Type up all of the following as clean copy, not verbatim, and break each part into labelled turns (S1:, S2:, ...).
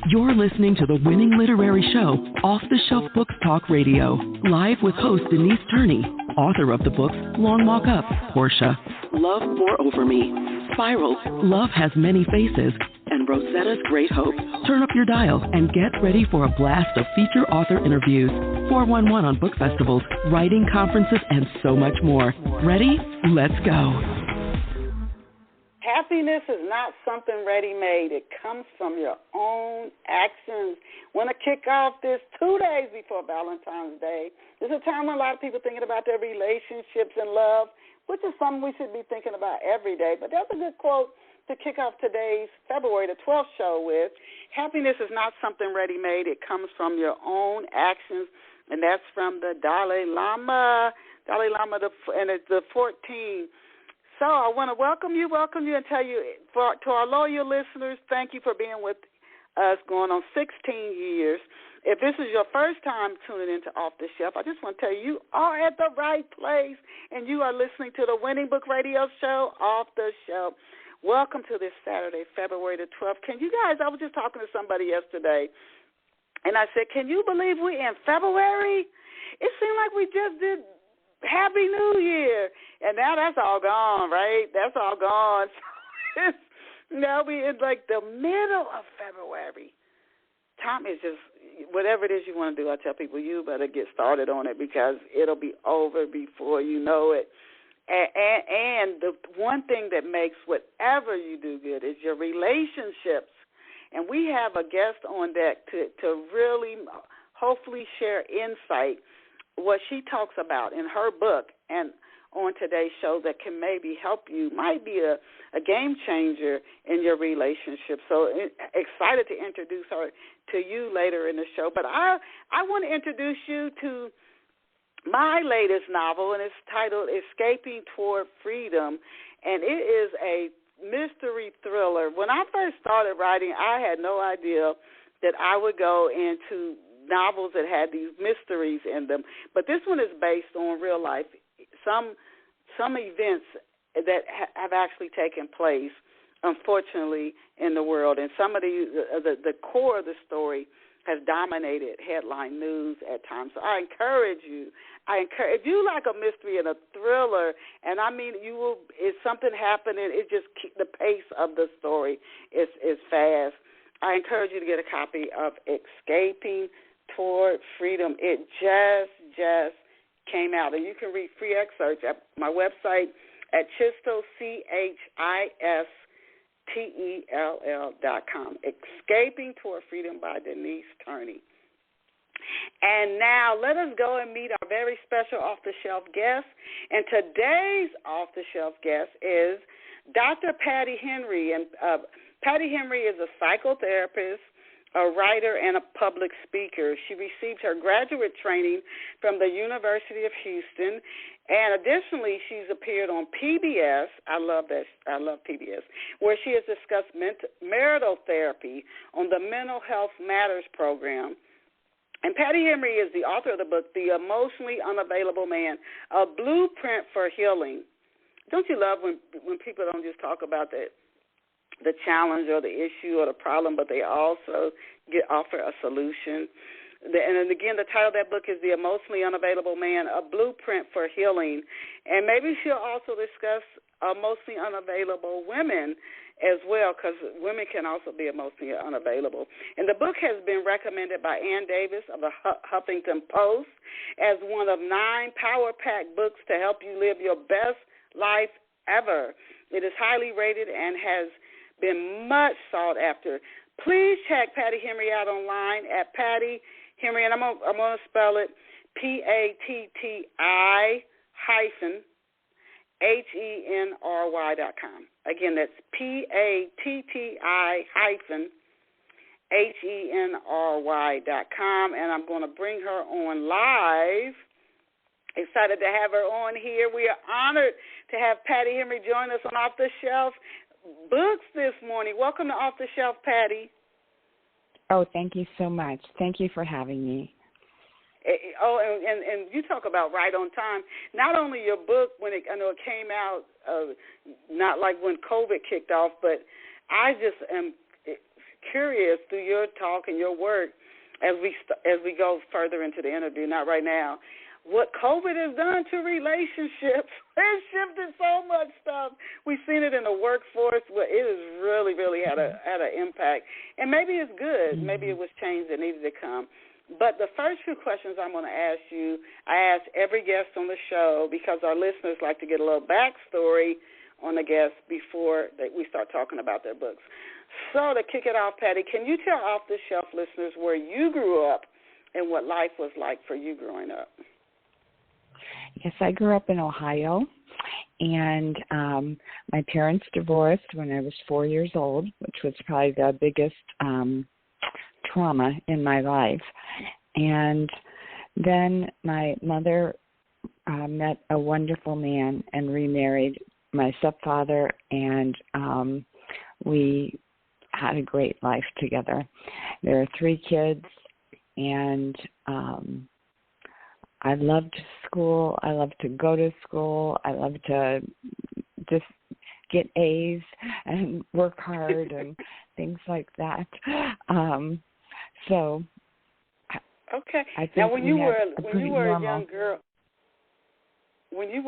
S1: You're listening to the winning literary show, Off the Shelf Books Talk Radio, live with host Denise Turney, author of the books Long Walk Up, Portia, Love Pour Over Me, Spiral, Love Has Many Faces, and Rosetta's Great Hope. Turn up your dial and get ready for a blast of feature author interviews, 411 on book festivals, writing conferences, and so much more. Ready? Let's go.
S2: Happiness is not something ready-made. It comes from your own actions. Want to kick off this 2 days before Valentine's Day. This is a time when a lot of people are thinking about their relationships and love, which is something we should be thinking about every day. But that's a good quote to kick off today's February the 12th show with. Happiness is not something ready-made. It comes from your own actions, and that's from the Dalai Lama, and it's the 14th. So I want to welcome you, and tell you, to our loyal listeners, thank you for being with us going on 16 years. If this is your first time tuning into Off the Shelf, I just want to tell you, you are at the right place, and you are listening to the winning book radio show, Off the Shelf. Welcome to this Saturday, February the 12th. Can you guys, I was just talking to somebody yesterday, and I said, can you believe we're in February? It seemed like we just did Happy New Year. And now that's all gone, right? That's all gone. Now we're in like the middle of February. Time is just, whatever it is you want to do, I tell people, you better get started on it because it'll be over before you know it. And the one thing that makes whatever you do good is your relationships. And we have a guest on deck to really hopefully share insight, what she talks about in her book and on today's show that can maybe help you, might be a game changer in your relationship. So excited to introduce her to you later in the show. But I want to introduce you to my latest novel, and it's titled Escaping Toward Freedom, and it is a mystery thriller. When I first started writing, I had no idea that I would go into novels that had these mysteries in them. But this one is based on real life, some events that have actually taken place, unfortunately, in the world. And some of the core of the story has dominated headline news at times. So I encourage you, if you like a mystery and a thriller, and I mean, you will, if something happening, it just the pace of the story is fast. I encourage you to get a copy of Escaping Toward Freedom. It just came out, and you can read free excerpts at my website at ChistleChistell.com. Escaping Toward Freedom by Denise Turney. And now let us go and meet our very special off-the-shelf guest. And today's off-the-shelf guest is Dr. Patti Henry. And Patti Henry is a psychotherapist, a writer, and a public speaker. She received her graduate training from the University of Houston, and additionally, she's appeared on PBS. I love PBS, where she has discussed marital therapy on the Mental Health Matters program. And Patti Henry is the author of the book, The Emotionally Unavailable Man, a Blueprint for Healing. Don't you love when people don't just talk about the challenge or the issue or the problem, but they also offer a solution? And then again, the title of that book is The Emotionally Unavailable Man, a Blueprint for Healing. And maybe she'll also discuss emotionally unavailable women as well, because women can also be emotionally unavailable. And the book has been recommended by Ann Davis of the Huffington Post as one of 9 power-packed books to help you live your best life ever. It is highly rated and has been much sought after. Please check Patti Henry out online at Patti Henry, and I'm going to spell it PATTI-HENRY.com. Again, that's PATTI-HENRY.com, and I'm going to bring her on live. Excited to have her on here. We are honored to have Patti Henry join us on Off the Shelf Books this morning. Welcome to Off the Shelf, Patti.
S3: Oh, thank you so much. Thank you for having me.
S2: Oh, and you talk about right on time. Not only your book, I know it came out not like when COVID kicked off, but I just am curious through your talk and your work as we go further into the interview, not right now, what COVID has done to relationships. It's shifted so much stuff. We've seen it in the workforce, but it has really, really had an impact. And maybe it's good. Maybe it was change that needed to come. But the first few questions I'm going to ask you, I ask every guest on the show because our listeners like to get a little backstory on the guests before we start talking about their books. So to kick it off, Patti, can you tell off-the-shelf listeners where you grew up and what life was like for you growing up?
S3: Yes, I grew up in Ohio, and my parents divorced when I was 4 years old, which was probably the biggest trauma in my life. And then my mother met a wonderful man and remarried my stepfather, and we had a great life together. There are 3 kids, and I loved school. I loved to go to school. I loved to just get A's and work hard and things like that. So,
S2: okay.
S3: I think
S2: now, when you were
S3: normal.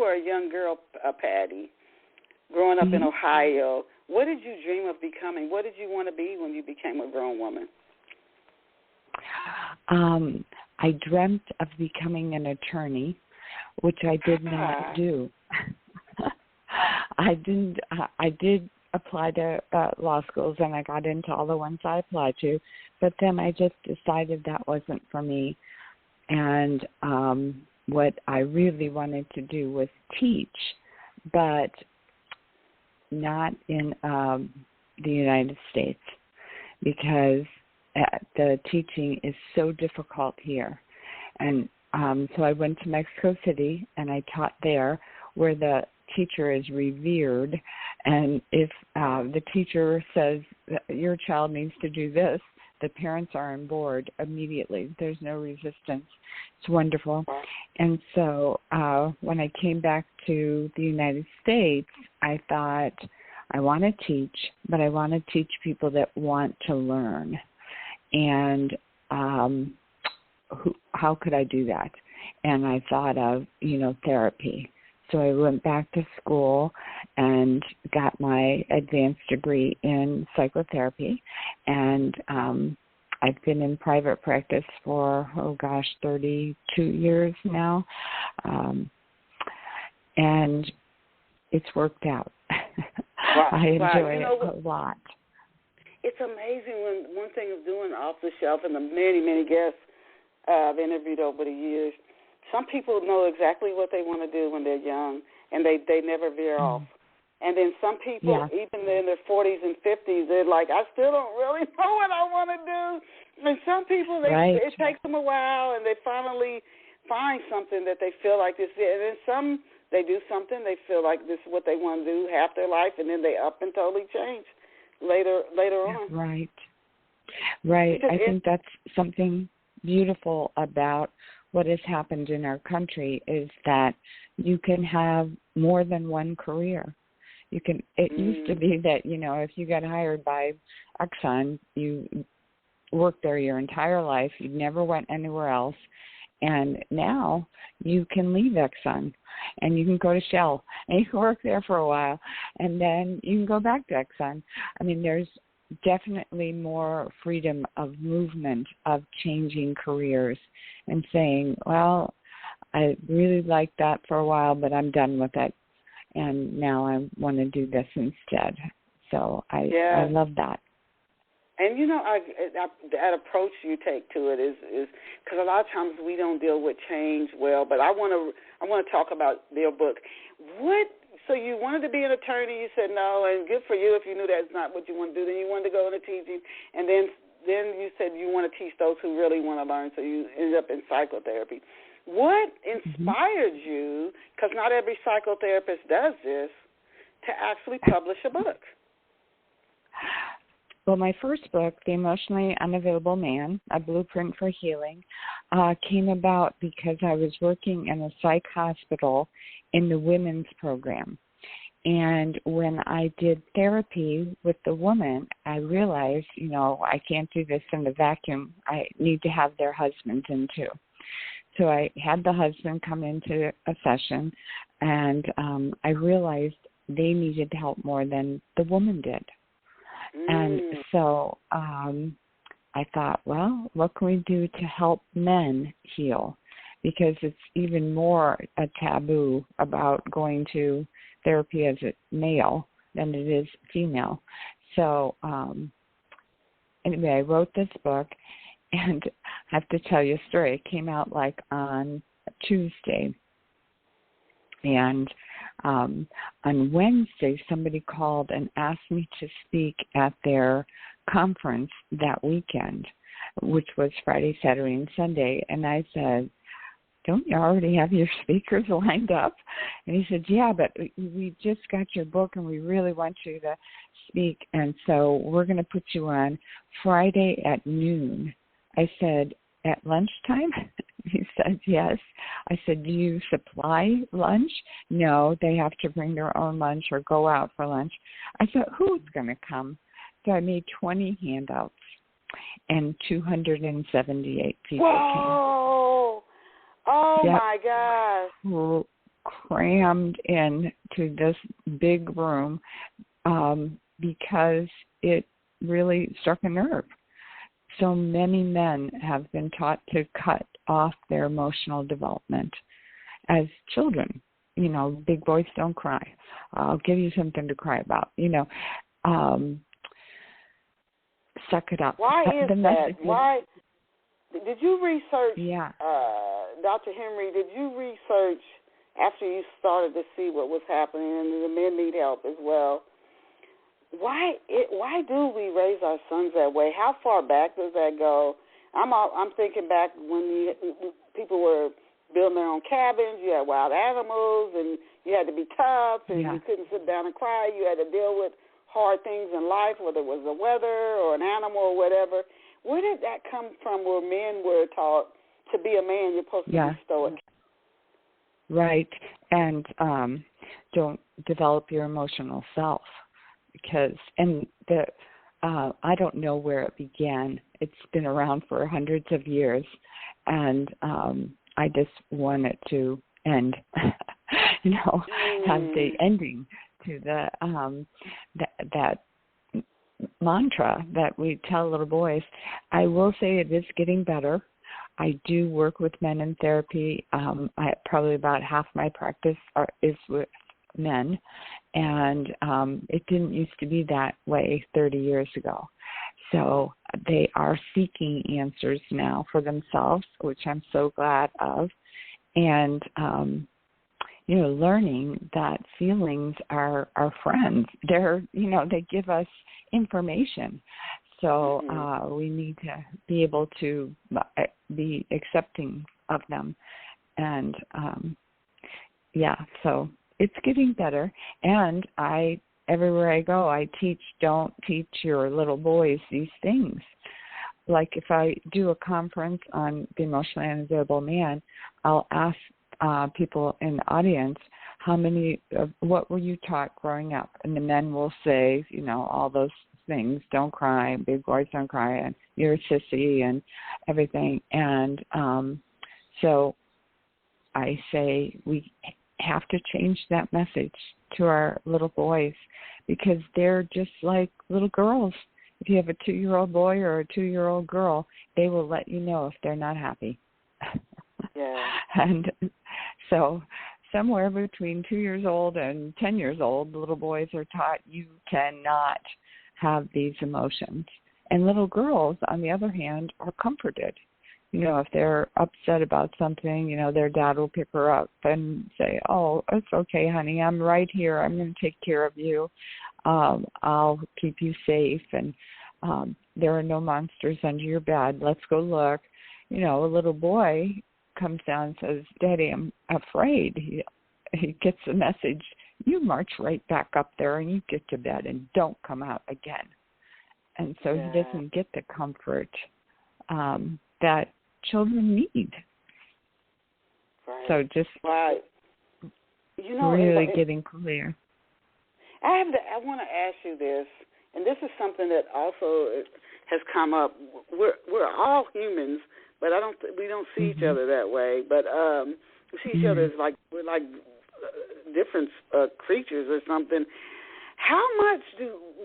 S2: a young girl, Patti, growing up in Ohio, what did you dream of becoming? What did you want to be when you became a grown woman?
S3: I dreamt of becoming an attorney, which I did not do. I did apply to law schools, and I got into all the ones I applied to, but then I just decided that wasn't for me. And what I really wanted to do was teach, but not in the United States, because the teaching is so difficult here. And so I went to Mexico City, and I taught there, where the teacher is revered. And if the teacher says your child needs to do this, the parents are on board immediately. There's no resistance. It's wonderful. And so when I came back to the United States, I thought, I want to teach, but I want to teach people that want to learn. And how could I do that? And I thought of, therapy. So I went back to school and got my advanced degree in psychotherapy. And I've been in private practice for, 32 years now. And it's worked out.
S2: Wow.
S3: I enjoy it a lot.
S2: It's amazing when one thing of doing off the shelf, and the many, many guests I've interviewed over the years, some people know exactly what they want to do when they're young, and they never veer off. And then some people, even in their 40s and 50s, they're like, I still don't really know what I want to do. And some people, it takes them a while, and they finally find something that they feel like this is it. And then some, they do something, they feel like this is what they want to do half their life, and then they up and totally change later on. Right.
S3: I think that's something beautiful about what has happened in our country, is that you can have more than one career. It used to be that, if you got hired by Exxon, you worked there your entire life. You never went anywhere else. And now you can leave Exxon and you can go to Shell and you can work there for a while, and then you can go back to Exxon. I mean, there's definitely more freedom of movement, of changing careers and saying, well, I really liked that for a while, but I'm done with it, and now I want to do this instead. So I love that.
S2: And, that approach you take to it is because a lot of times we don't deal with change well. But I want to talk about their book. So you wanted to be an attorney, you said no, and good for you if you knew that's not what you want to do. Then you wanted to go into teaching, and then you said you want to teach those who really want to learn, so you ended up in psychotherapy. What inspired you, because not every psychotherapist does this, to actually publish a book?
S3: Well, my first book, The Emotionally Unavailable Man, A Blueprint for Healing, came about because I was working in a psych hospital in the women's program. And when I did therapy with the woman, I realized, I can't do this in a vacuum. I need to have their husbands in too. So I had the husband come into a session, and I realized they needed help more than the woman did. And so I thought, well, what can we do to help men heal? Because it's even more a taboo about going to therapy as a male than it is female. So anyway, I wrote this book, and I have to tell you a story. It came out on Tuesday. And on Wednesday, somebody called and asked me to speak at their conference that weekend, which was Friday, Saturday, and Sunday. And I said, don't you already have your speakers lined up? And he said, yeah, but we just got your book and we really want you to speak. And so we're going to put you on Friday at noon. I said, at lunchtime? He said, yes. I said, do you supply lunch? No, they have to bring their own lunch or go out for lunch. I thought, who's going to come? So I made 20 handouts, and 278 people
S2: Whoa! Oh,
S3: yep.
S2: my gosh.
S3: Crammed into this big room because it really struck a nerve. So many men have been taught to cut off their emotional development as children. Big boys don't cry. I'll give you something to cry about. Suck it up.
S2: Why is that? Why? Did you research,
S3: yeah.
S2: Dr. Henry, did you research after you started to see what was happening, and the men need help as well? Why do we raise our sons that way? How far back does that go? I'm thinking back when people were building their own cabins. You had wild animals, and you had to be tough, and you couldn't sit down and cry. You had to deal with hard things in life, whether it was the weather or an animal or whatever. Where did that come from, where men were taught to be a man, you're supposed to be stoic?
S3: Right, and don't develop your emotional self. Because, I don't know where it began. It's been around for hundreds of years, and I just want it to end, have the ending to the that mantra that we tell little boys. I will say it is getting better. I do work with men in therapy. Probably about half my practice is with men, and it didn't used to be that way 30 years ago. So they are seeking answers now for themselves, which I'm so glad of, and learning that feelings are our friends. They're they give us information, so we need to be able to be accepting of them, and so it's getting better. And everywhere I go, I teach, don't teach your little boys these things. Like if I do a conference on the Emotionally Unavailable Man, I'll ask people in the audience, what were you taught growing up? And the men will say, all those things, don't cry, big boys don't cry, and you're a sissy and everything. And so I say we have to change that message to our little boys, because they're just like little girls. If you have a 2-year-old boy or a 2-year-old girl, they will let you know if they're not happy.
S2: Yeah.
S3: And so somewhere between 2 years old and 10 years old, little boys are taught you cannot have these emotions. And little girls, on the other hand, are comforted. If they're upset about something, their dad will pick her up and say, oh, it's okay, honey, I'm right here. I'm going to take care of you. I'll keep you safe. And there are no monsters under your bed. Let's go look. A little boy comes down and says, Daddy, I'm afraid. He gets the message, you march right back up there and you get to bed and don't come out again. And so he doesn't get the comfort that children need.
S2: Right.
S3: So just
S2: right.
S3: really getting clear.
S2: I want to ask you this, and this is something that also has come up. We're all humans, but we don't see each other that way. But we see each other as we're like different creatures or something. How much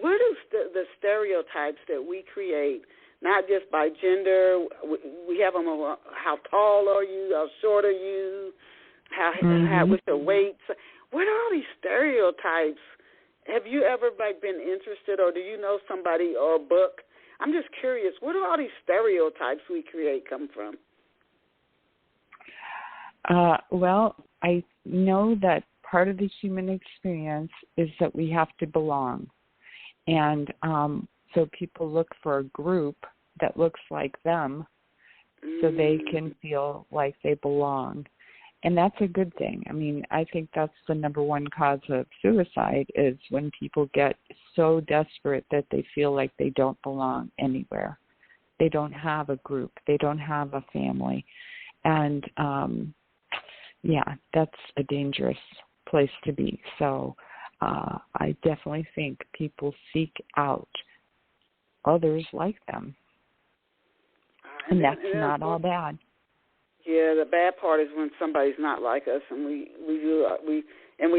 S2: where do the stereotypes that we create, not just by gender, we have them on how tall are you, how short are you, how what's your weight? What are all these stereotypes? Have you ever been interested, or do you know somebody or a book? I'm just curious. Where do all these stereotypes we create come from?
S3: Well, I know that part of the human experience is that we have to belong. And so people look for a group that looks like them so they can feel like they belong. And that's a good thing. I mean, I think that's the number one cause of suicide is when people get so desperate that they feel like they don't belong anywhere. They don't have a group. They don't have a family. And, that's a dangerous place to be. So I definitely think people seek out others like them. And that's not all bad.
S2: Yeah, the bad part is when somebody's not like us, and we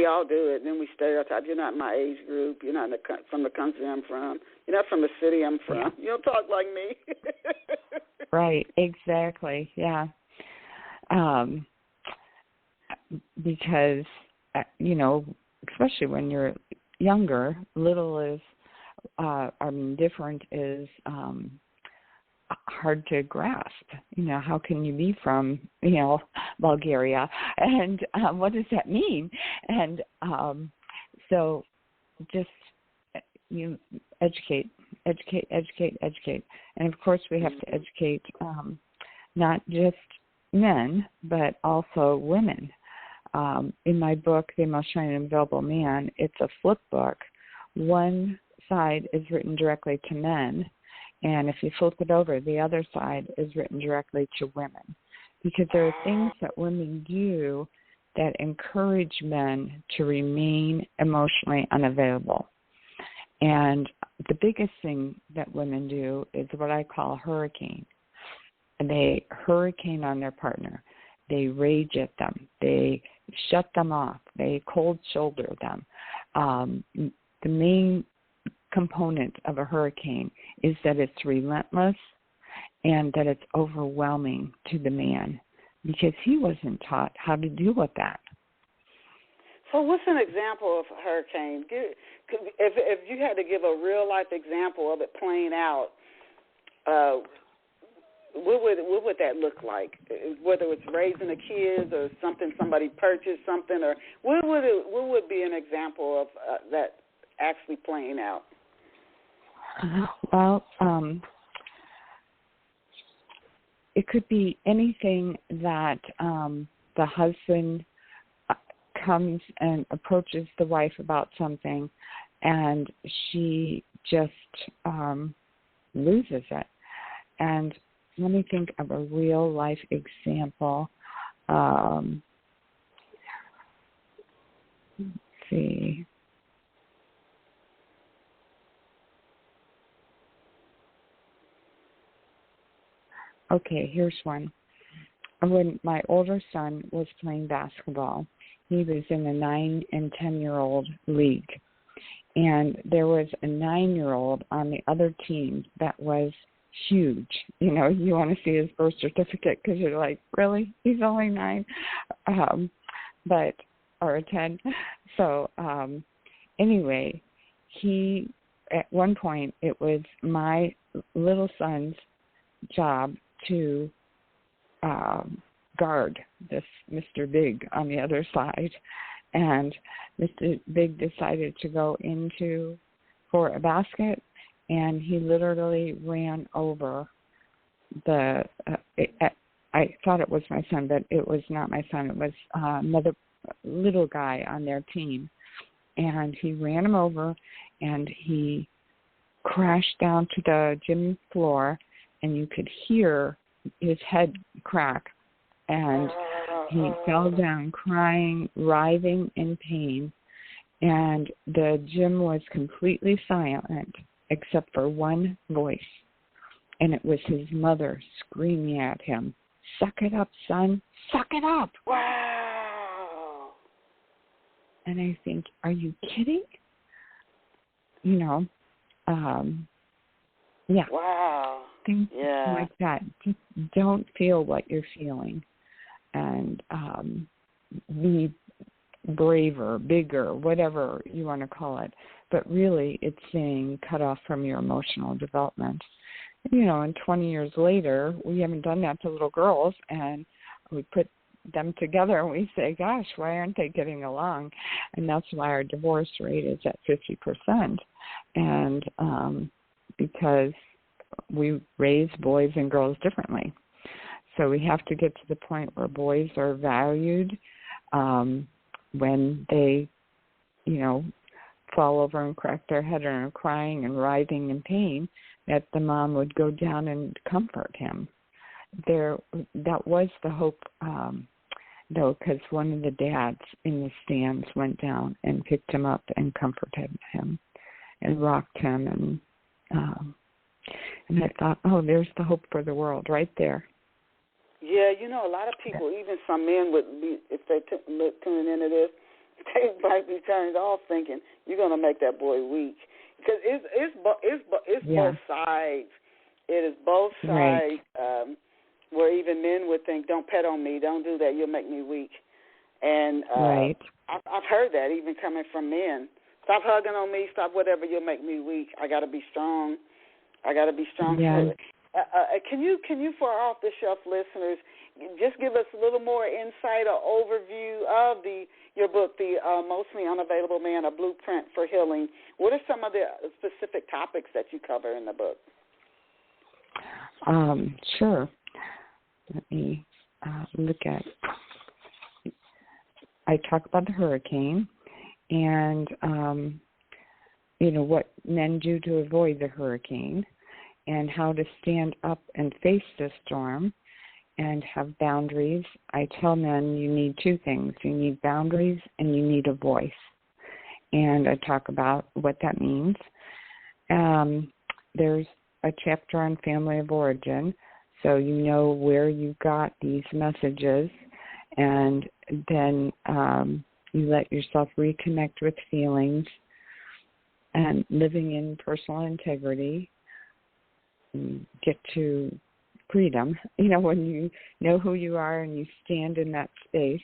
S2: all do it. And then we stereotype. You're not my age group. You're not from the country I'm from. You're not from the city I'm from. Yeah. You don't talk like me.
S3: Right. Exactly. Yeah. Because especially when you're younger, little is different is hard to grasp. How can you be from, Bulgaria? And what does that mean? And so just educate. And, of course, we have to educate not just men, but also women. In my book, The Emotionally Unavailable Man, it's a flip book. One side is written directly to men, and if you flip it over, the other side is written directly to women, because there are things that women do that encourage men to remain emotionally unavailable. And the biggest thing that women do is what I call hurricane. And they hurricane on their partner. They rage at them. They shut them off. They cold shoulder them. The main component of a hurricane is that it's relentless and that it's overwhelming to the man because he wasn't taught how to deal with that.
S2: So what's an example of a hurricane? If you had to give a real-life example of it playing out, what would that look like? Whether it's raising the kids or something, somebody purchased something, or what would be an example of that actually playing out?
S3: Well, it could be anything that the husband comes and approaches the wife about something, and she just loses it. And let me think of a real life example. Let's see. Okay, here's one. When my older son was playing basketball, he was in a 9 and 10-year-old league. And there was a 9-year-old on the other team that was huge. You want to see his birth certificate because you're like, really? He's only 9? Or 10. So anyway, he, at one point, it was my little son's job to guard this Mr. Big on the other side. And Mr. Big decided to go for a basket, and he literally ran over I thought it was my son, but it was not my son. It was another little guy on their team. And he ran him over, and he crashed down to the gym floor, and you could hear his head crack. And he fell down crying, writhing in pain. And the gym was completely silent except for one voice, and it was his mother screaming at him, "Suck it up, son, suck it up."
S2: Wow.
S3: And I think, are you kidding? You know, yeah.
S2: Wow.
S3: Things like that. Just don't feel what you're feeling, and be braver, bigger, whatever you want to call it. But really, it's saying cut off from your emotional development. You know, and 20 years later, we haven't done that to little girls, and we put them together and we say, gosh, why aren't they getting along? And that's why our divorce rate is at 50%. And because we raise boys and girls differently. So we have to get to the point where boys are valued when they, you know, fall over and crack their head and are crying and writhing in pain, that the mom would go down and comfort him. That was the hope, though, because one of the dads in the stands went down and picked him up and comforted him and rocked him. And I thought, oh, there's the hope for the world right there.
S2: Yeah, you know, a lot of people, even some men would be, if they tuning into this, they might be turned off thinking, you're going to make that boy weak. Because it's both sides. It is both sides where even men would think, don't pet on me, don't do that, you'll make me weak. And I've heard that even coming from men. Stop hugging on me, stop whatever, you'll make me weak. I got to be strong.
S3: Yeah.
S2: Can you, for our off-the-shelf listeners, just give us a little more insight or overview of your book, The Emotionally Unavailable Man, A Blueprint for Healing? What are some of the specific topics that you cover in the book?
S3: Sure. Let me look at. I talk about the hurricane and, you know, what men do to avoid the hurricane and how to stand up and face the storm and have boundaries. I tell men you need two things. You need boundaries and you need a voice. And I talk about what that means. There's a chapter on family of origin, so you know where you got these messages, and then you let yourself reconnect with feelings and living in personal integrity. Get to freedom, you know, when you know who you are and you stand in that space,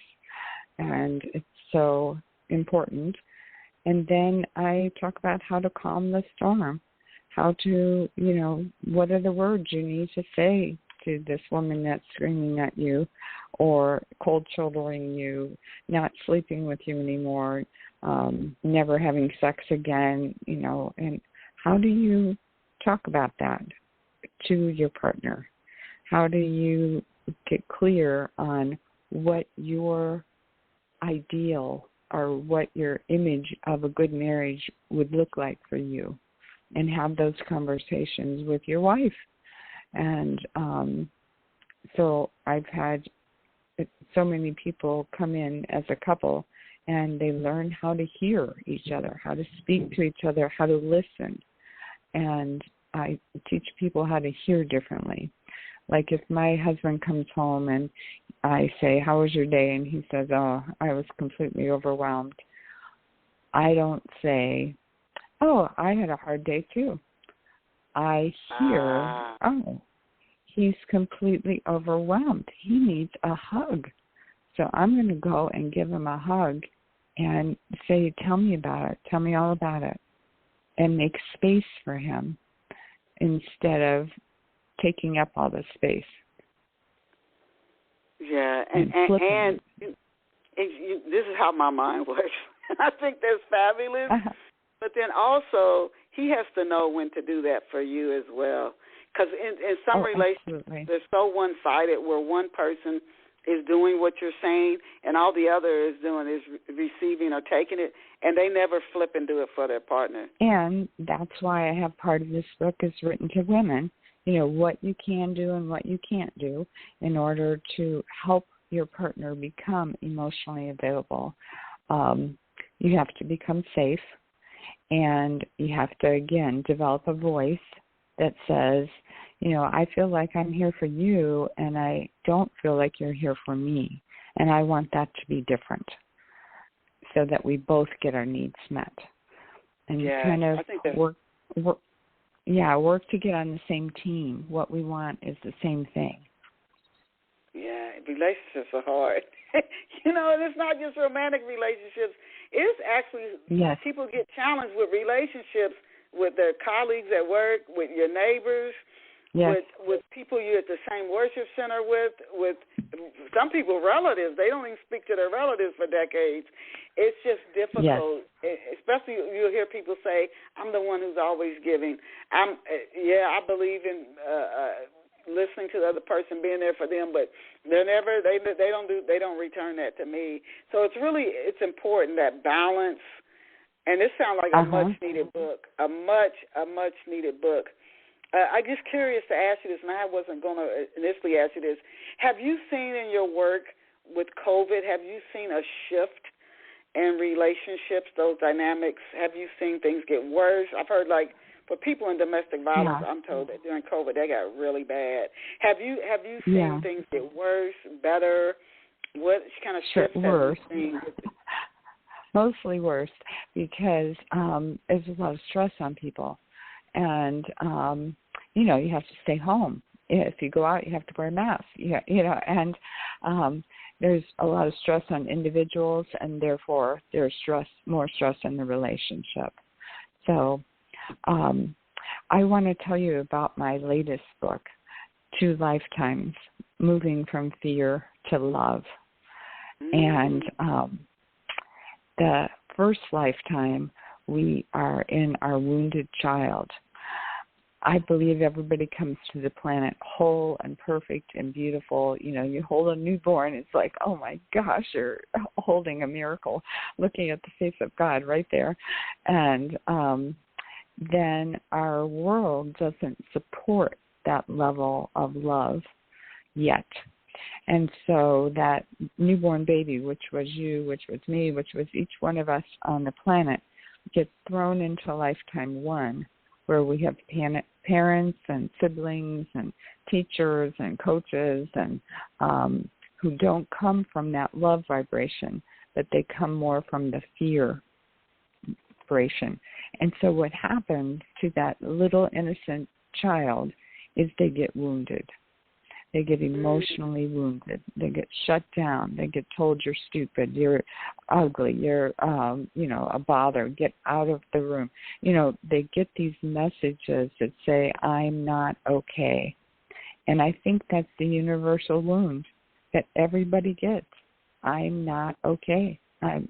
S3: and it's so important. And then I talk about how to calm the storm, how to, you know, what are the words you need to say to this woman that's screaming at you or cold shouldering you, not sleeping with you anymore, never having sex again, you know, and how do you talk about that to your partner? How do you get clear on what your ideal or what your image of a good marriage would look like for you, and have those conversations with your wife? And so I've had so many people come in as a couple, and they learn how to hear each other, how to speak to each other, how to listen. And I teach people how to hear differently. Like if my husband comes home and I say, how was your day? And he says, oh, I was completely overwhelmed. I don't say, oh, I had a hard day too. I hear, oh, he's completely overwhelmed. He needs a hug. So I'm going to go and give him a hug and say, tell me about it. Tell me all about it. And make space for him instead of taking up all the space.
S2: Yeah, and this is how my mind works. I think that's fabulous. But then also, he has to know when to do that for you as well. Because in some relationships, they're so one-sided where one person is doing what you're saying and all the other is doing is receiving or taking it, and they never flip and do it for their partner.
S3: And that's why I have part of this book is written to women, you know, what you can do and what you can't do in order to help your partner become emotionally available. you have to become safe, and you have to, again, develop a voice that says, I feel like I'm here for you, and I don't feel like you're here for me, and I want that to be different so that we both get our needs met. And kind of work to get on the same team. What we want is the same thing.
S2: Yeah, relationships are hard. And it's not just romantic relationships. It's actually people get challenged with relationships with their colleagues at work, with your neighbors, with people you're at the same worship center with some people relatives. They don't even speak to their relatives for decades. It's just difficult, especially you'll hear people say, I'm the one who's always giving. I believe in listening to the other person, being there for them, but they don't return that to me. So it's important, that balance. And this sounds like a much-needed book, a much-needed book. I'm just curious to ask you this, and I wasn't going to initially ask you this. Have you seen in your work with COVID, have you seen a shift in relationships, those dynamics? Have you seen things get worse? I've heard, for people in domestic violence, I'm told that during COVID they got really bad. Have you seen things get worse, better? What kind of shifts have you seen?
S3: Mostly worse, because there's a lot of stress on people. And, you have to stay home. If you go out, you have to wear a mask, and there's a lot of stress on individuals, and therefore there's more stress in the relationship. So I want to tell you about my latest book, 2 Lifetimes, Moving from Fear to Love. And the first lifetime, we are in our wounded child. I believe everybody comes to the planet whole and perfect and beautiful. You hold a newborn, it's like, oh my gosh, you're holding a miracle, looking at the face of God right there. And then our world doesn't support that level of love yet. And so that newborn baby, which was you, which was me, which was each one of us on the planet, gets thrown into lifetime 1, where we have parents and siblings and teachers and coaches and who don't come from that love vibration, but they come more from the fear vibration. And so what happens to that little innocent child is they get wounded. They get emotionally wounded. They get shut down. They get told you're stupid, you're ugly, you're, a bother, get out of the room. They get these messages that say, I'm not okay. And I think that's the universal wound that everybody gets. I'm not okay.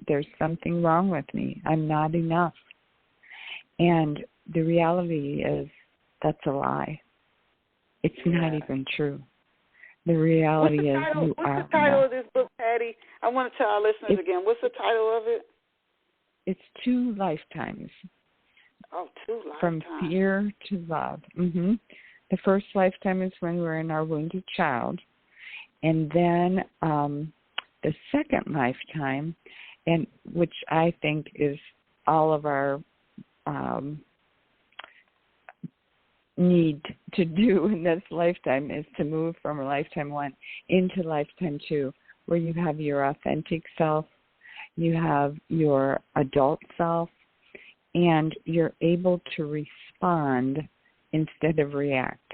S3: There's something wrong with me. I'm not enough. And the reality is that's a lie. It's not even true. The reality is you are.
S2: What's the title of this book, Patti? I want to tell our listeners again. What's the title of it?
S3: It's 2 Lifetimes.
S2: Oh, 2 lifetimes.
S3: From fear to love. The first lifetime is when we're in our wounded child. And then the second lifetime, and which I think is all of our need to do in this lifetime, is to move from lifetime 1 into lifetime 2, where you have your authentic self, you have your adult self, and you're able to respond instead of react.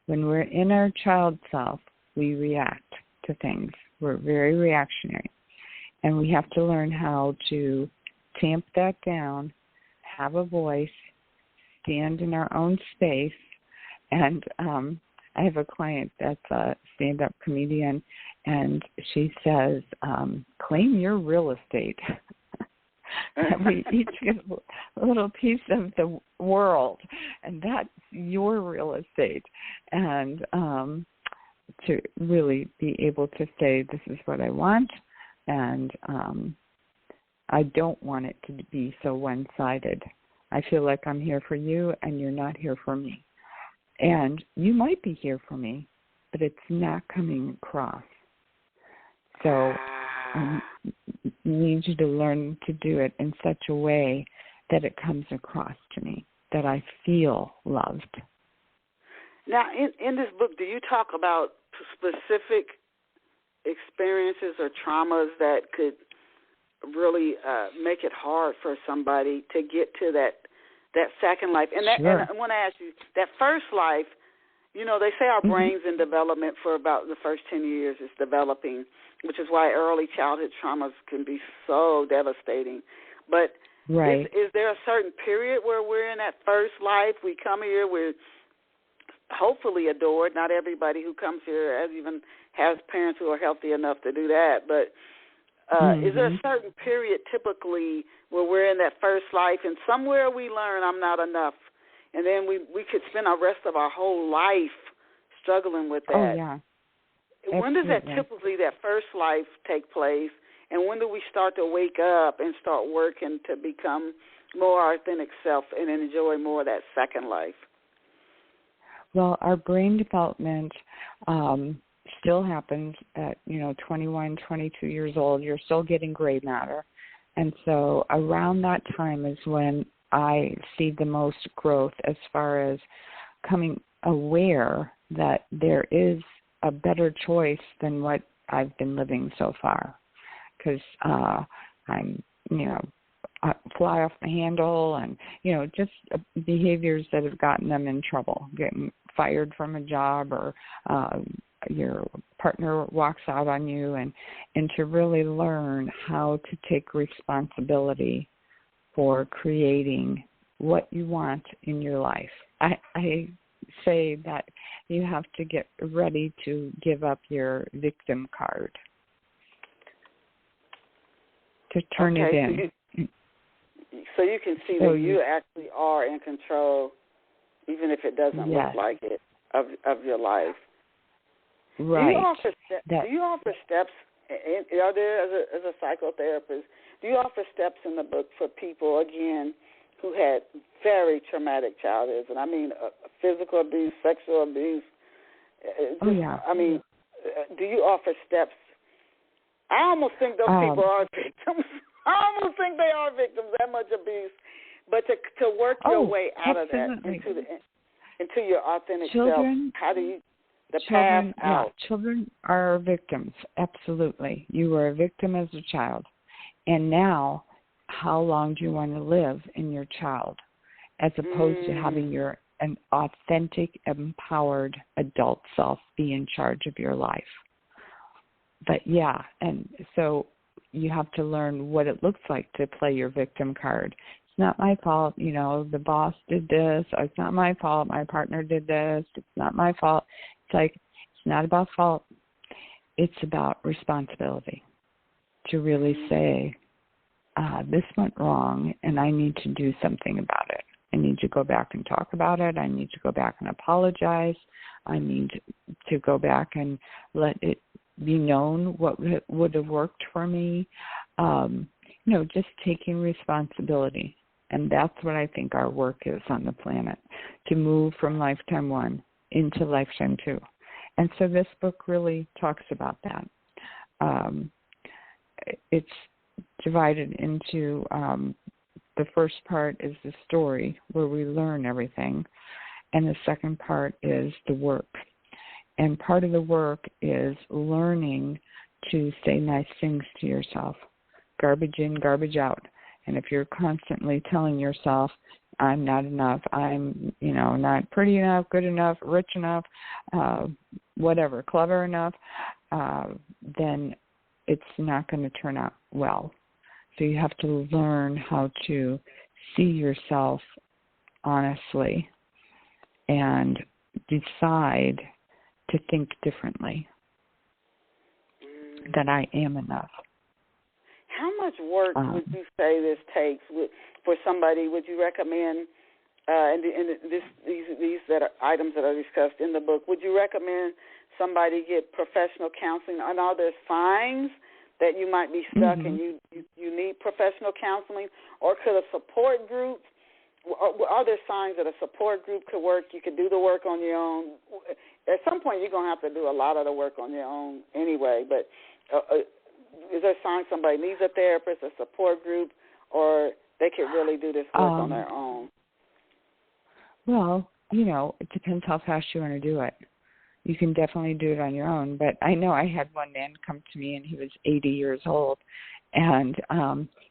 S3: When we're in our child self, we react to things. We're very reactionary. And we have to learn how to tamp that down, have a voice, stand in our own space. And I have a client that's a stand-up comedian, and she says, claim your real estate. And we each get a little piece of the world, and that's your real estate. And to really be able to say, this is what I want, and I don't want it to be so one-sided. I feel like I'm here for you, and you're not here for me. And you might be here for me, but it's not coming across. So I need you to learn to do it in such a way that it comes across to me, that I feel loved.
S2: Now, in this book, do you talk about specific experiences or traumas that could really make it hard for somebody to get to that second life? And
S3: Sure.
S2: And I want to ask you, that first life, you know, they say our brain's in development for about the first 10 years is developing, which is why early childhood traumas can be so devastating. But
S3: right.
S2: is there a certain period where we're in that first life? We come here, we're hopefully adored. Not everybody who comes here has parents who are healthy enough to do that. But is there a certain period typically where we're in that first life and somewhere we learn I'm not enough? And then we could spend the rest of our whole life struggling with that.
S3: Oh, yeah.
S2: When does that typically, that first life, take place? And when do we start to wake up and start working to become more our authentic self and enjoy more of that second life?
S3: Well, our brain development still happens at, 21, 22 years old. You're still getting gray matter. And so around that time is when I see the most growth as far as coming aware that there is a better choice than what I've been living so far. Because I'm, I fly off the handle and, just behaviors that have gotten them in trouble, getting fired from a job or your partner walks out on you, and to really learn how to take responsibility for creating what you want in your life. I say that you have to get ready to give up your victim card, to turn it in.
S2: So you can see that you actually are in control, even if it doesn't look like it, of your life.
S3: Right.
S2: Do you offer steps? Are there, as a psychotherapist, do you offer steps in the book for people, again, who had very traumatic childhoods? And I mean physical abuse, sexual abuse. I mean, do you offer steps? I almost think those people are victims. I almost think they are victims, that much abuse. But to work your way out of that into your authentic self, how do you, the path out?
S3: Yeah, children are victims, absolutely. You were a victim as a child. And now, how long do you want to live in your child, as opposed to having an authentic, empowered adult self be in charge of your life? But yeah, and so you have to learn what it looks like to play your victim card. It's not my fault, the boss did this. Or it's not my fault, my partner did this. It's not my fault. It's like, it's not about fault. It's about responsibility. To really say, this went wrong and I need to do something about it. I need to go back and talk about it. I need to go back and apologize. I need to go back and let it be known what would have worked for me. Just taking responsibility. And that's what I think our work is on the planet, to move from lifetime 1 into lifetime 2. And so this book really talks about that. It's divided into the first part is the story where we learn everything, and the second part is the work. And part of the work is learning to say nice things to yourself, garbage in, garbage out. And if you're constantly telling yourself, I'm not enough, I'm, not pretty enough, good enough, rich enough, whatever, clever enough, then it's not going to turn out well. So you have to learn how to see yourself honestly and decide to think differently, that I am enough.
S2: How much work would you say this takes for somebody? Would you recommend, these that are items that are discussed in the book, would you recommend somebody get professional counseling? And are there signs that you might be stuck and you need professional counseling? Or could a support group, are there signs that a support group could work? You could do the work on your own. At some point, you're going to have to do a lot of the work on your own anyway. But is there a sign somebody needs a therapist, a support group, or they can really do this work on their own?
S3: Well, it depends how fast you want to do it. You can definitely do it on your own. But I know I had one man come to me, and he was 80 years old. And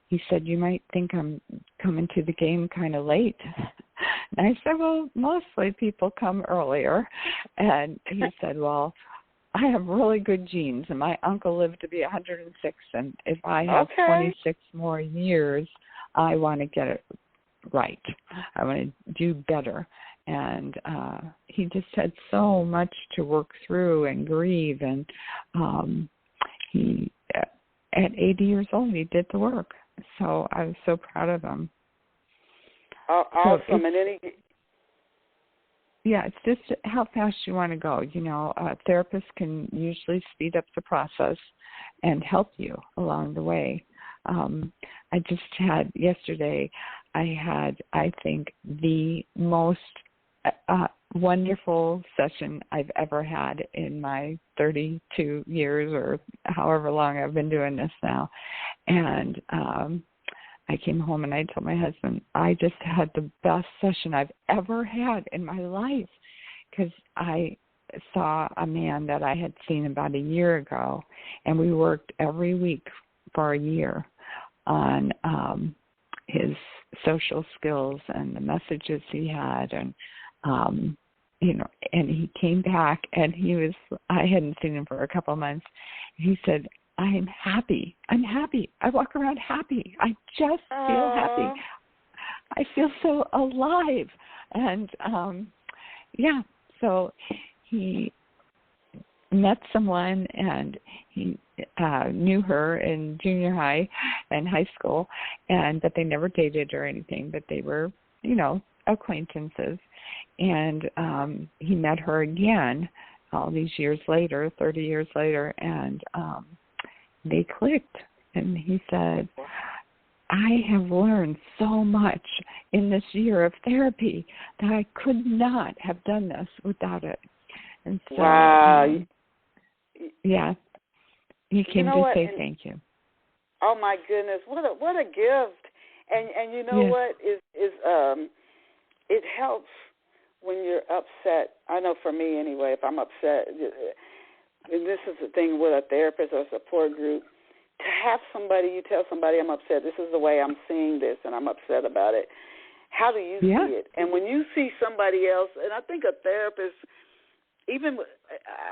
S3: he said, you might think I'm coming to the game kind of late. And I said, well, mostly people come earlier. And he said, well, I have really good genes, and my uncle lived to be 106. And if I have 26 more years, I want to get it right. I want to do better. And he just had so much to work through and grieve. And he, at 80 years old, he did the work. So I was so proud of him.
S2: Awesome. So and then
S3: it's just how fast you want to go. A therapist can usually speed up the process and help you along the way. I just had yesterday, I think, the most wonderful session I've ever had in my 32 years or however long I've been doing this now. And I came home and I told my husband, I just had the best session I've ever had in my life, because I saw a man that I had seen about a year ago, and we worked every week for a year on his social skills and the messages he had, and and he came back, and I hadn't seen him for a couple of months. He said, I'm happy. I walk around happy. I just feel happy. I feel so alive. And so he met someone, and he knew her in junior high and high school, but they never dated or anything, but they were, acquaintances. And he met her again all these years later, 30 years later, and they clicked. And he said, I have learned so much in this year of therapy that I could not have done this without it. And so,
S2: wow.
S3: he came to say thank you.
S2: Oh my goodness, what a gift! And you know what is it helps when you're upset. I know for me anyway, if I'm upset, and this is the thing with a therapist or a support group, to have somebody, you tell somebody I'm upset, this is the way I'm seeing this and I'm upset about it. How do you see it? And when you see somebody else, and I think a therapist, even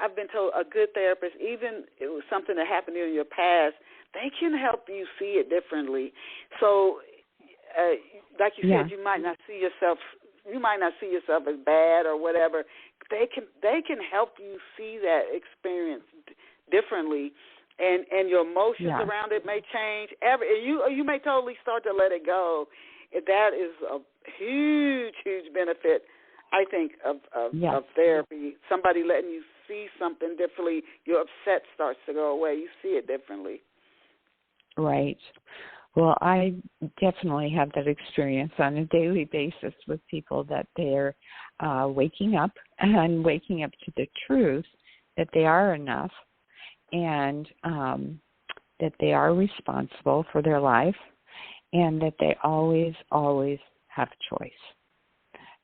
S2: I've been told a good therapist, even it was something that happened in your past, they can help you see it differently. So, like you said, you might not see yourself as bad or whatever. They can help you see that experience differently, and your emotions around it may change. You may totally start to let it go. That is a huge benefit, I think, of therapy. Somebody letting you see something differently. Your upset starts to go away. You see it differently.
S3: Right. Well, I definitely have that experience on a daily basis with people that they're waking up to the truth that they are enough, and that they are responsible for their life, and that they always, always have choice.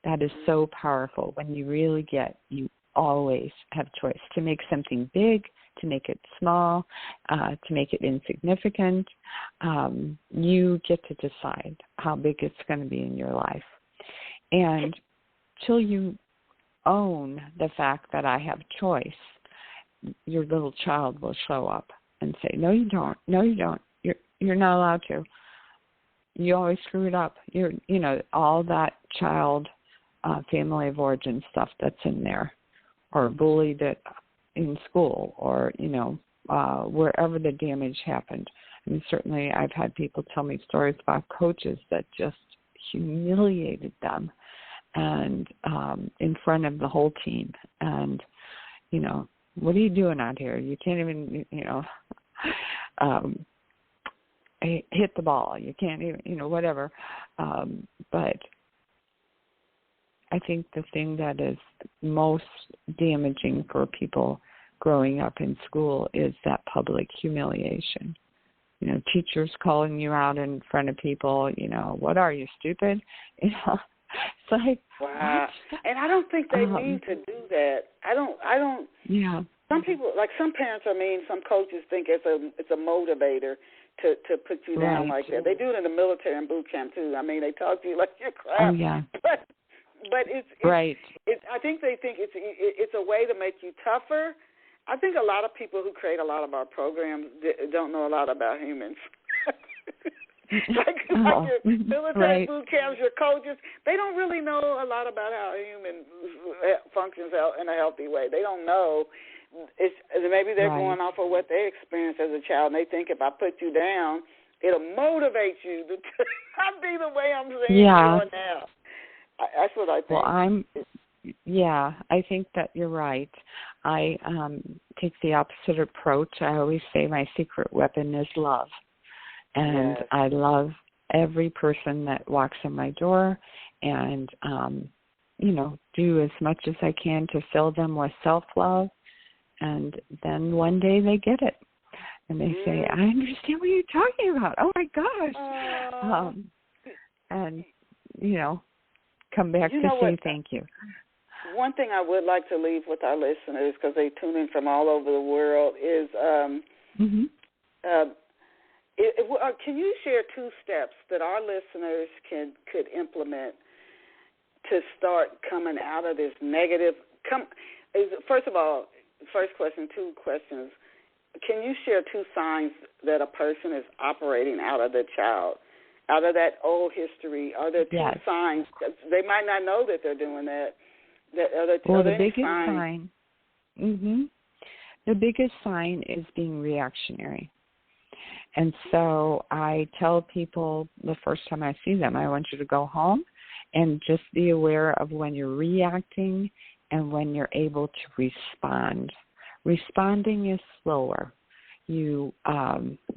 S3: That is so powerful when you really get you always have choice to make something big, to make it small, to make it insignificant. You get to decide how big it's going to be in your life. And till you own the fact that I have choice, your little child will show up and say, no, you don't. No, you don't. You're not allowed to. You always screw it up. All that child family of origin stuff that's in there, or bullied in school, or, wherever the damage happened. I mean, certainly I've had people tell me stories about coaches that just humiliated them and in front of the whole team. And, what are you doing out here? You can't even, hit the ball. You can't even, whatever. But I think the thing that is most damaging for people growing up in school is that public humiliation. You know, teachers calling you out in front of people, you know, what are you, stupid? You know, it's like,
S2: wow. And I don't think they mean to do that. I don't.
S3: Yeah.
S2: Some people, like some parents are mean, some coaches think it's a motivator to put you down like that. They do it in the military and boot camp too. I mean, they talk to you like you're crap.
S3: Oh yeah.
S2: But it's
S3: right.
S2: I think they think it's a way to make you tougher. I think a lot of people who create a lot of our programs don't know a lot about humans. like your military boot camps, your coaches, they don't really know a lot about how a human functions in a healthy way. They don't know. Maybe they're going off of what they experienced as a child, and they think if I put you down, it'll motivate you to be the way I'm saying you are now. That's what I think.
S3: Well, I think that you're right. I take the opposite approach. I always say my secret weapon is love. And I love every person that walks in my door and, you know, do as much as I can to fill them with self-love. And then one day they get it. And they say, I understand what you're talking about. Oh, my gosh. And, you know, come back to say thank you.
S2: One thing I would like to leave with our listeners, because they tune in from all over the world, is can you share 2 steps that our listeners could implement to start coming out of this negative? First of all, first question, 2 questions. Can you share 2 signs that a person is operating out of the child, out of that old history? Are there 2 signs? They might not know that they're doing that.
S3: The biggest sign is being reactionary. And so I tell people the first time I see them, I want you to go home and just be aware of when you're reacting and when you're able to respond. Responding is slower. You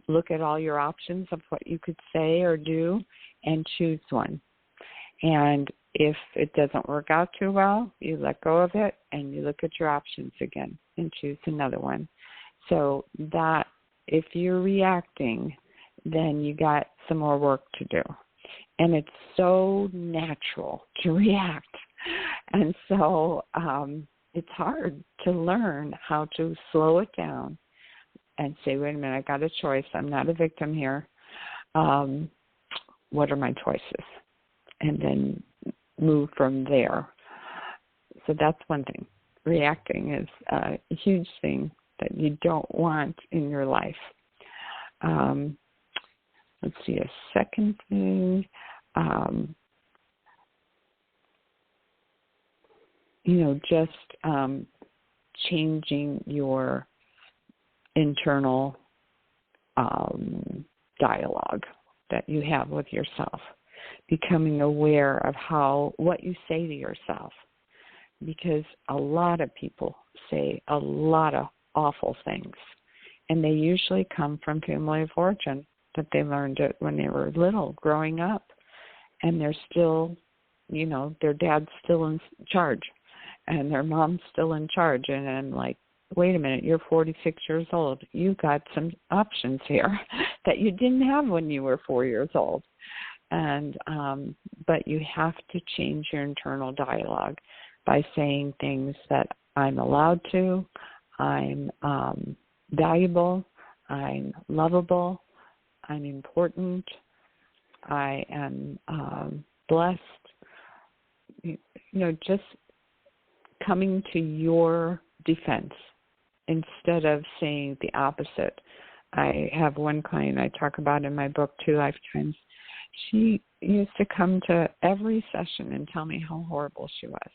S3: look at all your options of what you could say or do and choose one. And if it doesn't work out too well, you let go of it and you look at your options again and choose another one. So that if you're reacting, then you got some more work to do. And it's so natural to react. And so it's hard to learn how to slow it down and say, wait a minute, I got a choice. I'm not a victim here. What are my choices? And then move from there. So that's one thing. Reacting is a huge thing that you don't want in your life. Let's see, a second thing. Just changing your internal dialogue that you have with yourself. Becoming aware of what you say to yourself, because a lot of people say a lot of awful things, and they usually come from family of origin that they learned it when they were little, growing up, and they're still, their dad's still in charge, and their mom's still in charge, and I'm like, wait a minute, you're 46 years old. You got some options here that you didn't have when you were 4 years old. And but you have to change your internal dialogue by saying things that I'm allowed to, I'm valuable, I'm lovable, I'm important, I am blessed. Just coming to your defense instead of saying the opposite. I have one client I talk about in my book, 2 Lifetimes. She used to come to every session and tell me how horrible she was.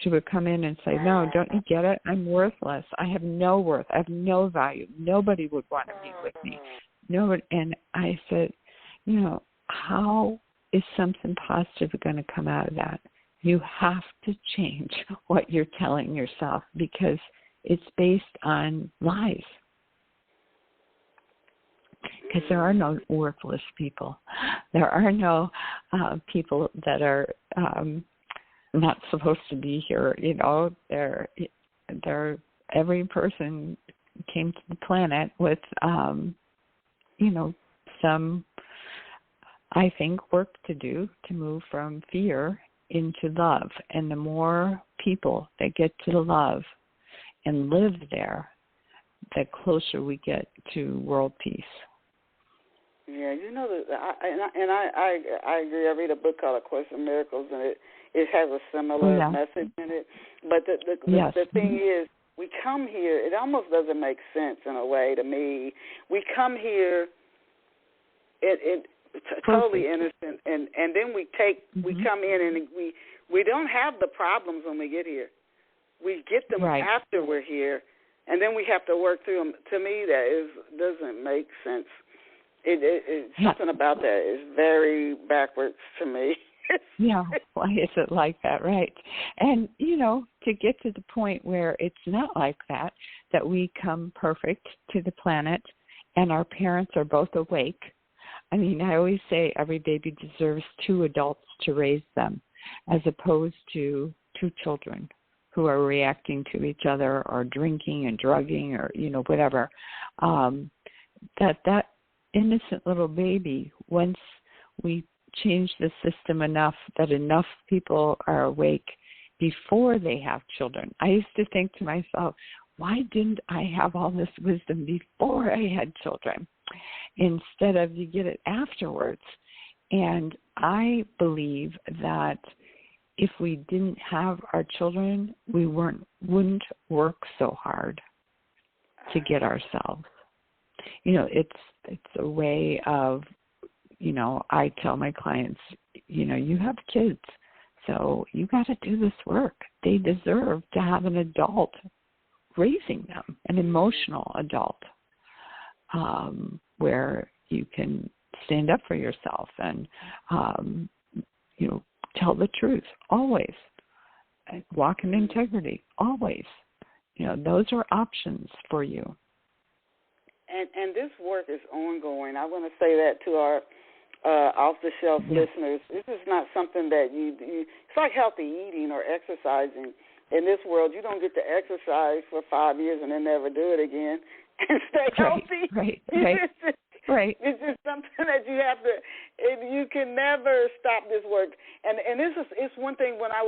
S3: She would come in and say, no, don't you get it? I'm worthless. I have no worth. I have no value. Nobody would want to meet with me. And I said, how is something positive going to come out of that? You have to change what you're telling yourself because it's based on lies. Because there are no worthless people. There are no people that are not supposed to be here. They're every person came to the planet with, some, I think, work to do to move from fear into love. And the more people that get to love and live there, the closer we get to world peace.
S2: Yeah, I agree. I read a book called A Course in Miracles, and it has a similar message in it. But the thing is, we come here, it almost doesn't make sense in a way to me. We come here totally innocent, and then we come in and we don't have the problems when we get here. We get them after we're here, and then we have to work through them. To me, doesn't make sense. Something about that is very backwards to me.
S3: Yeah, why is it like that, right? And, to get to the point where it's not like that we come perfect to the planet and our parents are both awake. I mean, I always say every baby deserves 2 adults to raise them, as opposed to 2 children who are reacting to each other or drinking and drugging or, whatever. That innocent little baby, once we change the system enough that enough people are awake before they have children. I used to think to myself, why didn't I have all this wisdom before I had children? Instead of you get it afterwards. And I believe that if we didn't have our children, we wouldn't work so hard to get ourselves. It's a way of, I tell my clients, you have kids, so you got to do this work. They deserve to have an adult raising them, an emotional adult, where you can stand up for yourself and, tell the truth always, walk in integrity always. Those are options for you.
S2: And this work is ongoing. I want to say that to our off-the-shelf listeners. This is not something that it's like healthy eating or exercising. In this world, you don't get to exercise for 5 years and then never do it again and stay healthy. Right. It's just something that you have to, you can never stop this work. And it's one thing when I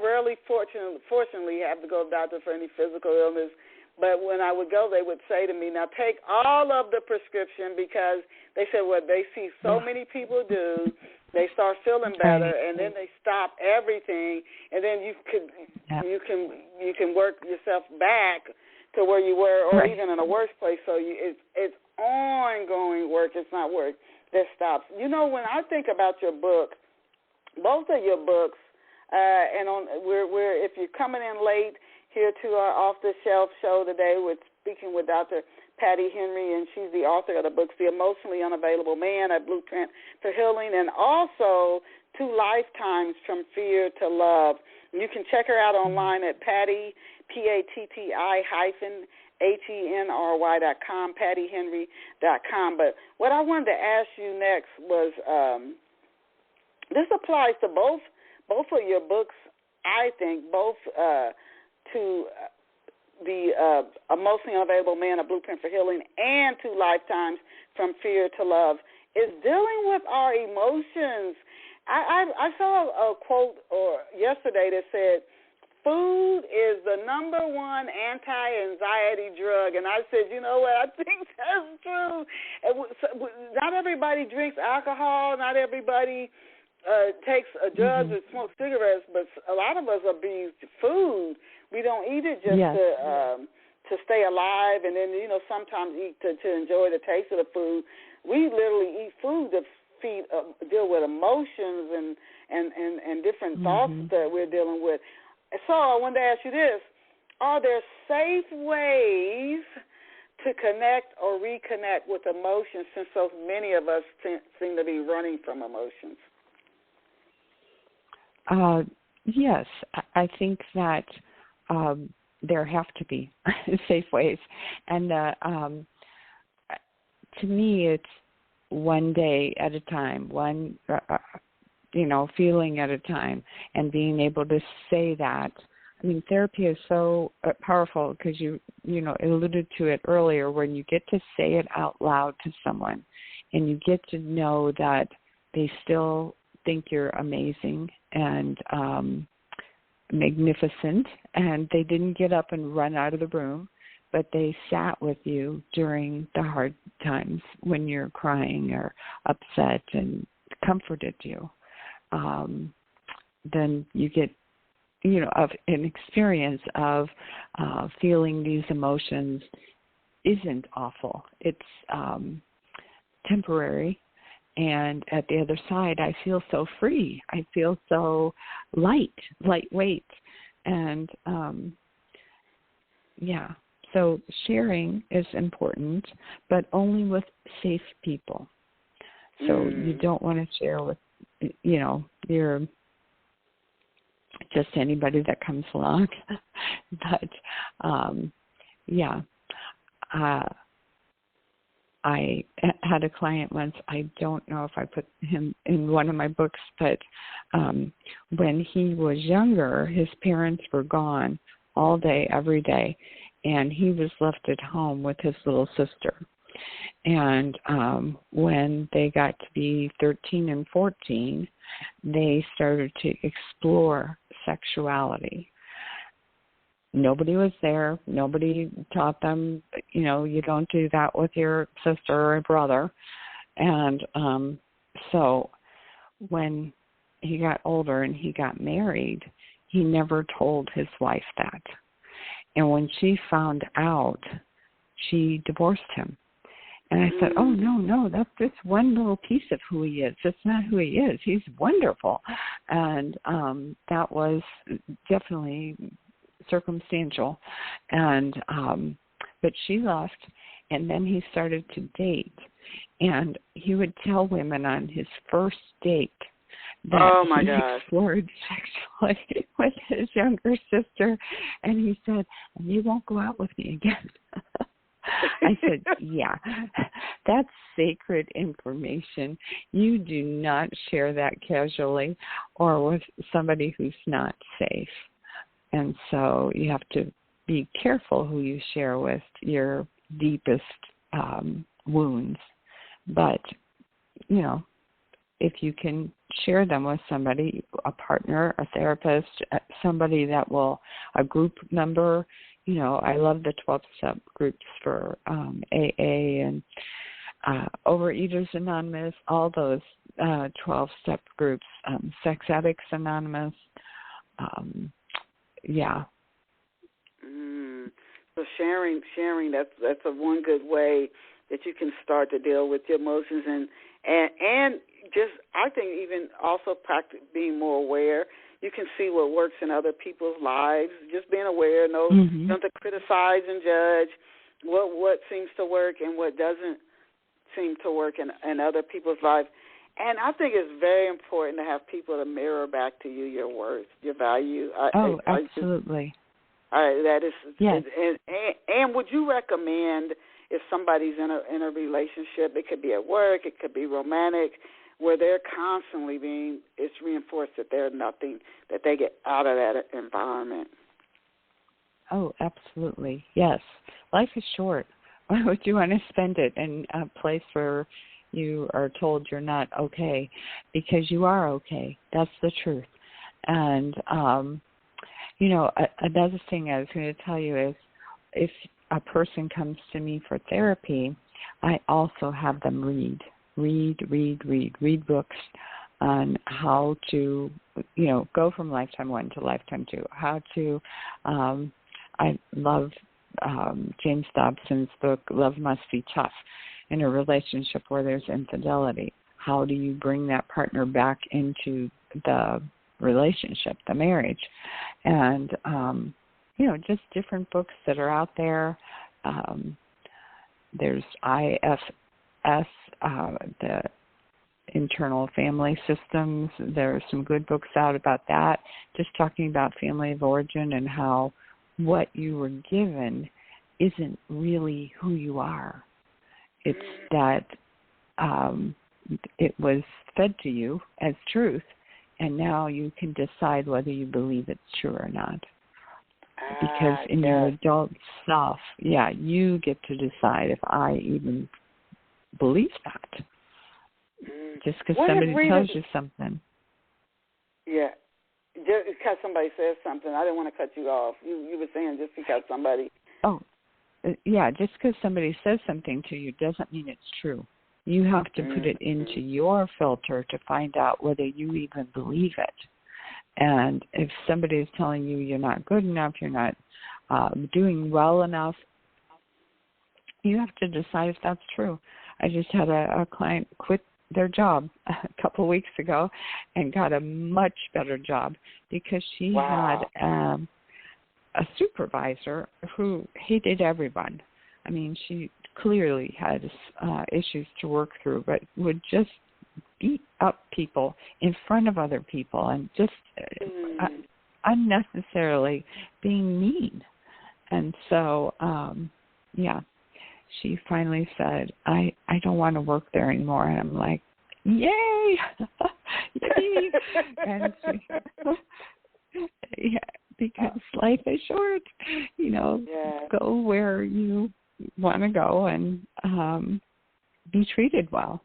S2: rarely, fortunately, have to go to the doctor for any physical illness. But when I would go, they would say to me, now take all of the prescription, because they said what they see so many people do, they start feeling better, and then they stop everything, and then you can work yourself back to where you were, or even in a worse place. So it's ongoing work. It's not work that stops. When I think about your book, both of your books, we're if you're coming in late here to our off-the-shelf show today, we're speaking with Dr. Patti Henry, and she's the author of the books, The Emotionally Unavailable Man, A Blueprint for Healing, and also 2 Lifetimes from Fear to Love. And you can check her out online at Patti, PATTI-HENRY.com, PattiHenry.com. But what I wanted to ask you next was, this applies to both of your books, I think, both to the Emotionally Unavailable Man, A Blueprint for Healing, and 2 Lifetimes from Fear to Love, is dealing with our emotions. I saw a quote yesterday that said, food is the number 1 anti-anxiety drug. And I said, you know what, I think that's true. Not everybody drinks alcohol. Not everybody takes drugs or smokes cigarettes, but a lot of us abuse food. We don't eat it just to stay alive, and then, sometimes eat to enjoy the taste of the food. We literally eat food to deal with emotions and different thoughts that we're dealing with. So I wanted to ask you this. Are there safe ways to connect or reconnect with emotions, since so many of us seem to be running from emotions?
S3: Yes, I think that there have to be safe ways. And to me, it's one day at a time, one, feeling at a time, and being able to say that mean, therapy is so powerful because you alluded to it earlier, when you get to say it out loud to someone and you get to know that they still think you're amazing and magnificent, and they didn't get up and run out of the room, but they sat with you during the hard times when you're crying or upset and comforted you. Then you get, of an experience of feeling these emotions isn't awful. It's temporary. And at the other side, I feel so free. I feel so lightweight. And, so sharing is important, but only with safe people. So you don't want to share with, your just anybody that comes along. But, I had a client once, I don't know if I put him in one of my books, but when he was younger, his parents were gone all day, every day, and he was left at home with his little sister. And when they got to be 13 and 14, they started to explore sexuality. Nobody was there. Nobody taught them, you don't do that with your sister or brother. And so when he got older and he got married, he never told his wife that. And when she found out, she divorced him. And I said, oh, no, that's just one little piece of who he is. That's not who he is. He's wonderful. And that was definitely circumstantial. And but she left, and then he started to date. And he would tell women on his first date that he explored sexually with his younger sister. And he said, and you won't go out with me again. I said, yeah, that's sacred information. You do not share that casually or with somebody who's not safe. And so you have to be careful who you share with your deepest wounds. But, if you can share them with somebody, a partner, a therapist, somebody that will, a group member. I love the 12-step groups for AA and Overeaters Anonymous, all those 12-step groups, Sex Addicts Anonymous.
S2: So sharing, that's a one good way that you can start to deal with your emotions and just, I think, even also practice being more aware. You can see what works in other people's lives. Just being aware, you don't have to criticize and judge what seems to work and what doesn't seem to work in other people's lives. And I think it's very important to have people to mirror back to you your worth, your value.
S3: Absolutely.
S2: That is,
S3: yes.
S2: And would you recommend, if somebody's in a relationship, it could be at work, it could be romantic, where they're constantly it's reinforced that they're nothing, that they get out of that environment?
S3: Oh, absolutely. Yes. Life is short. Why would you want to spend it in a place where you are told you're not okay? Because you are okay. That's the truth. And, another thing I was going to tell you is, if a person comes to me for therapy, I also have them read books on how to, go from lifetime 1 to lifetime 2, how to, I love James Dobson's book, Love Must Be Tough, in a relationship where there's infidelity. How do you bring that partner back into the relationship, the marriage? And, just different books that are out there. There's IFS, the internal family systems. There are some good books out about that, just talking about family of origin and how what you were given isn't really who you are. It's that it was fed to you as truth, and now you can decide whether you believe it's true or not. Because in your adult self, you get to decide if I even believe that. Just because somebody tells you something.
S2: Yeah. Just because somebody says something. I didn't want to cut you off. You were saying just because somebody.
S3: Oh, yeah. Just because somebody says something to you doesn't mean it's true. You have to put it into your filter to find out whether you even believe it. And if somebody is telling you you're not good enough, you're not doing well enough, you have to decide if that's true. I just had a client quit their job a couple of weeks ago and got a much better job because she had a supervisor who hated everyone. I mean, she clearly had issues to work through, but would just beat up people in front of other people and just unnecessarily being mean. And so, she finally said, I don't want to work there anymore. And I'm like, yay! Yay! And because life is short, go where you want to go and be treated well.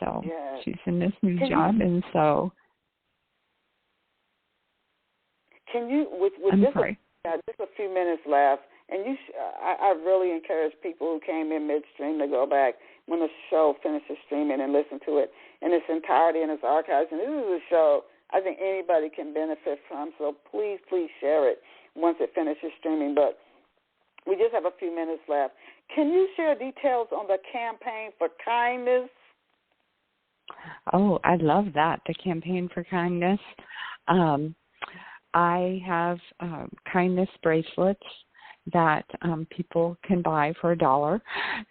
S3: So she's in this new job, and so.
S2: Can you, with just a few minutes left, and I really encourage people who came in midstream to go back when the show finishes streaming and listen to it in its entirety and its archives. And this is a show I think anybody can benefit from, so please share it once it finishes streaming. But we just have a few minutes left. Can you share details on the campaign for kindness?
S3: Oh, I love that, the campaign for kindness. I have kindness bracelets that people can buy for $1,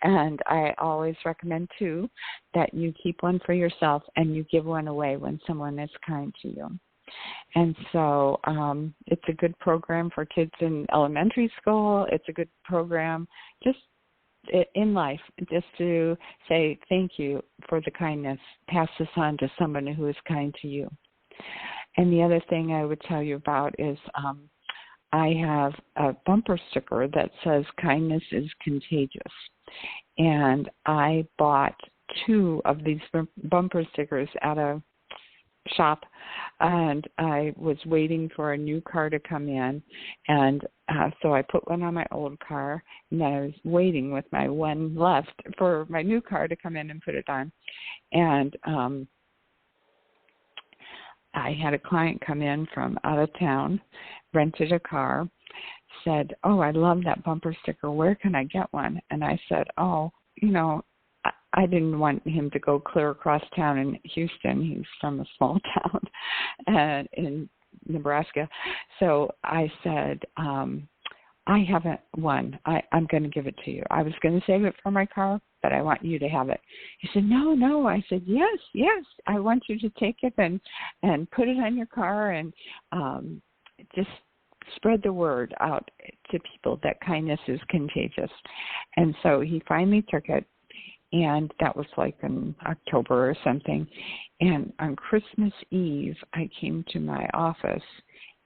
S3: and I always recommend, too, that you keep one for yourself and you give one away when someone is kind to you. And so it's a good program for kids in elementary school. It's a good program just in life, just to say thank you for the kindness. Pass this on to someone who is kind to you. And the other thing I would tell you about is I have a bumper sticker that says kindness is contagious. And I bought 2 of these bumper stickers at a shop, and I was waiting for a new car to come in, and so I put one on my old car, and then I was waiting with my one left for my new car to come in and put it on. And I had a client come in from out of town, rented a car, said, "Oh, I love that bumper sticker. Where can I get one?" And I said, "Oh, I didn't want him to go clear across town in Houston. He's from a small town in Nebraska." So I said, "I haven't one. I'm going to give it to you. I was going to save it for my car, but I want you to have it." He said, No. I said, yes. I want you to take it and put it on your car and just spread the word out to people that kindness is contagious. And so he finally took it, and that was like in October or something. And on Christmas Eve, I came to my office,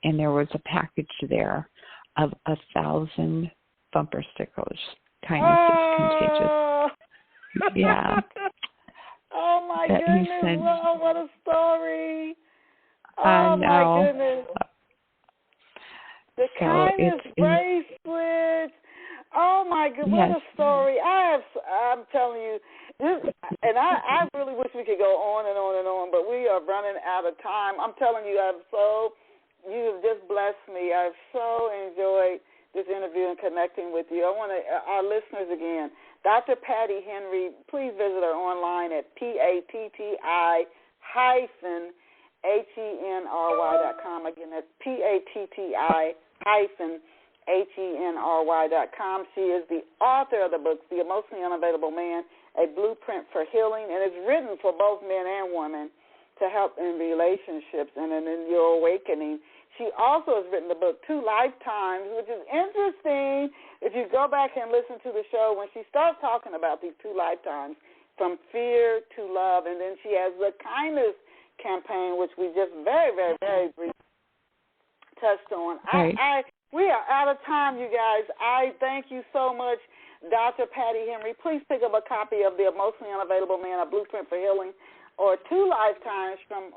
S3: and there was a package there of 1,000 bumper stickers. Kindness is contagious. Yeah.
S2: Oh, my goodness.
S3: Said,
S2: wow, what a story.
S3: Oh,
S2: my goodness. The
S3: so
S2: kindness bracelets. Oh, my goodness. What a story. I'm telling you, and I really wish we could go on and on and on, but we are running out of time. I'm telling you, you have just blessed me. I've so enjoyed this interview and connecting with you. I want our listeners again, Dr. Patti Henry, please visit her online at PATTI-HENRY.com. Again, that's PATTI-HENRY.com. She is the author of the book, The Emotionally Unavailable Man, A Blueprint for Healing, and it's written for both men and women to help in relationships and in your awakening. She also has written the book, 2 Lifetimes, which is interesting. If you go back and listen to the show, when she starts talking about these 2 lifetimes, from fear to love, and then she has the kindness campaign, which we just very, very, very briefly touched on.
S3: Right.
S2: We are out of time, you guys. I thank you so much, Dr. Patti Henry. Please pick up a copy of The Emotionally Unavailable Man, A Blueprint for Healing, or Two Lifetimes from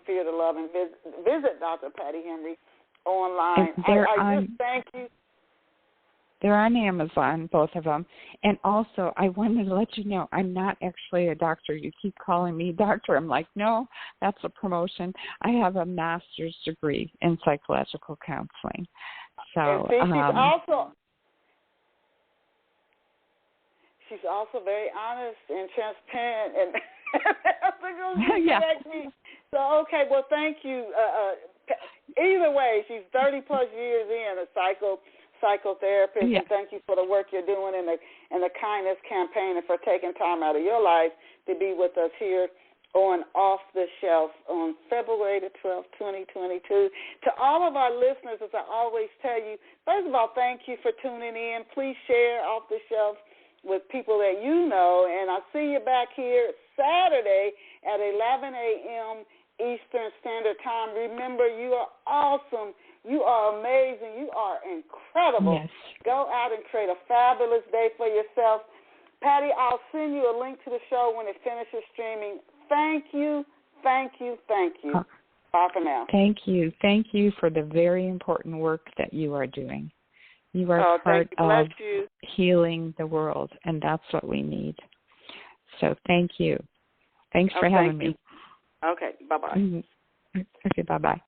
S2: Fear to Love, and visit Dr. Patti Henry online. I just thank you.
S3: They're on Amazon, both of them. And also, I wanted to let you know, I'm not actually a doctor. You keep calling me doctor. I'm like, no, that's a promotion. I have a master's degree in psychological counseling. So,
S2: she's also very honest and transparent, and
S3: yeah.
S2: So, okay, well, thank you. Either way, she's 30-plus years in a psychotherapist,
S3: yeah.
S2: And thank you for the work you're doing and the kindness campaign, and for taking time out of your life to be with us here on Off the Shelf on February the 12th, 2022. To all of our listeners, as I always tell you, first of all, thank you for tuning in. Please share Off the Shelf with people that you know, and I'll see you back here Saturday at 11 a.m. Eastern Standard Time. Remember, you are awesome. You are amazing. You are incredible.
S3: Yes.
S2: Go out and create a fabulous day for yourself. Patti, I'll send you a link to the show when it finishes streaming. Thank you, thank you, thank you. Bye for now.
S3: Thank you. Thank you for the very important work that you are doing. You are part of healing the world, and that's what we need. So thank you. Thanks for having me.
S2: Okay, bye-bye.
S3: Mm-hmm. Okay, bye-bye.